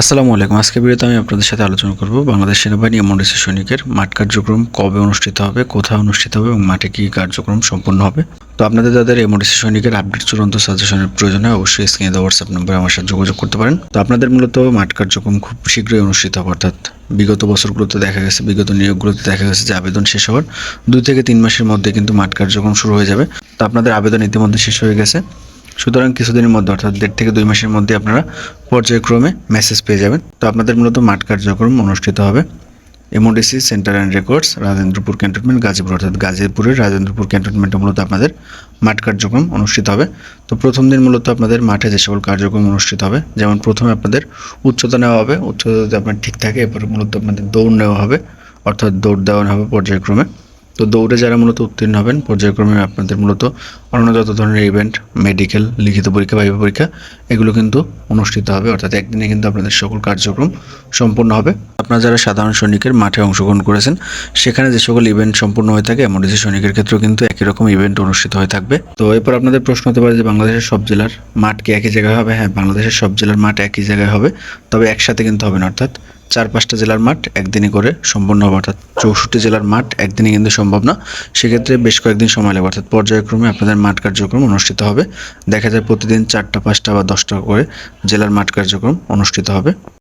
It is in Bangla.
আসসালামু আলাইকুম। আজকে ভিডিওতে আমি আপনাদের সাথে আলোচনা করব বাংলাদেশ সেনাবাহিনী এমডিসি সৈনিকের মাঠ কার্যক্রম কবে অনুষ্ঠিত হবে, কোথায় অনুষ্ঠিত হবে এবং মাঠে কী কার্যক্রম সম্পন্ন হবে। তো আপনাদের যাদের এমডিসি সৈনিকের আপডেট চূড়ান্ত সাজেশনের প্রয়োজন হয় অবশ্যই স্ক্রিনে দেওয়া হোয়াটসঅ্যাপ নম্বরে আমার সাথে যোগাযোগ করতে পারেন। তো আপনাদের মূলত মাঠ কার্যক্রম খুব শীঘ্রই অনুষ্ঠিত হবে, অর্থাৎ বিগত বছরগুলোতে দেখা গেছে, বিগত নিয়োগগুলোতে দেখা গেছে যে আবেদন শেষ হওয়ার 2 থেকে 3 মাসের মধ্যে কিন্তু মাঠ কার্যক্রম শুরু হয়ে যাবে। তো আপনাদের আবেদন ইতিমধ্যে শেষ হয়ে গেছে, সুতরাং কিছুদিনের মধ্যে অর্থাৎ 1.5 থেকে 2 মাসের মধ্যে আপনারা পর্যায়ক্রমে মেসেজ পেয়ে যাবেন। তো আপনাদের মূলত মাঠ কার্যক্রম অনুষ্ঠিত হবে MODC centre and records, Rajendrapur cantonment, Gazipur, অর্থাৎ গাজীপুরের রাজেন্দ্রপুর ক্যান্টনমেন্টে মূলত আপনাদের মাঠ কার্যক্রম অনুষ্ঠিত হবে। তো প্রথম দিন মূলত আপনাদের মাঠে যে সকল কার্যক্রম অনুষ্ঠিত হবে, যেমন প্রথমে আপনাদের উচ্চতা নেওয়া হবে, উচ্চতা যদি আপনার ঠিক থাকে এরপরে মূলত আপনাদের দৌড় নেওয়া হবে, অর্থাৎ দৌড় দেওয়া হবে পর্যায়ক্রমে। তো দৌড়ে যারা মূলত উত্তীর্ণ হবেন পর্যায়ক্রমে আপনাদের মূলত অন্য যত ধরনের ইভেন্ট, মেডিকেল, লিখিত পরীক্ষা, ভাইভা পরীক্ষা এগুলো কিন্তু অনুষ্ঠিত হবে, অর্থাৎ একদিনে কিন্তু আপনাদের সকল কার্যক্রম সম্পূর্ণ হবে। আপনারা যারা সাধারণ সৈনিকের মাঠে অংশগ্রহণ করেছেন সেখানে যে সকল ইভেন্ট সম্পূর্ণ হয়ে থাকে এমডিসি সৈনিকের ক্ষেত্রেও কিন্তু একই রকম ইভেন্ট অনুষ্ঠিত হয়ে থাকবে। তো এরপর আপনাদের প্রশ্ন হতে পারে যে বাংলাদেশের সব জেলার মাঠ কি একই জায়গায় হবে? হ্যাঁ, বাংলাদেশের সব জেলার মাঠ একই জায়গায় হবে, তবে একসাথে কিন্তু হবে না, অর্থাৎ 4-5টা জেলার মাঠ একদিনই করে সম্পন্ন হবে, অর্থাৎ 64 জেলার মাঠ একদিনে কিন্তু সম্ভব না। সেক্ষেত্রে বেশ কয়েকদিন সময় লাগবে, অর্থাৎ পর্যায়ক্রমে আপনাদের মাঠ কার্যক্রম অনুষ্ঠিত হবে। দেখা যায় প্রতিদিন 4টা, 5টা বা 10টা করে জেলার মাঠ কার্যক্রম অনুষ্ঠিত হবে।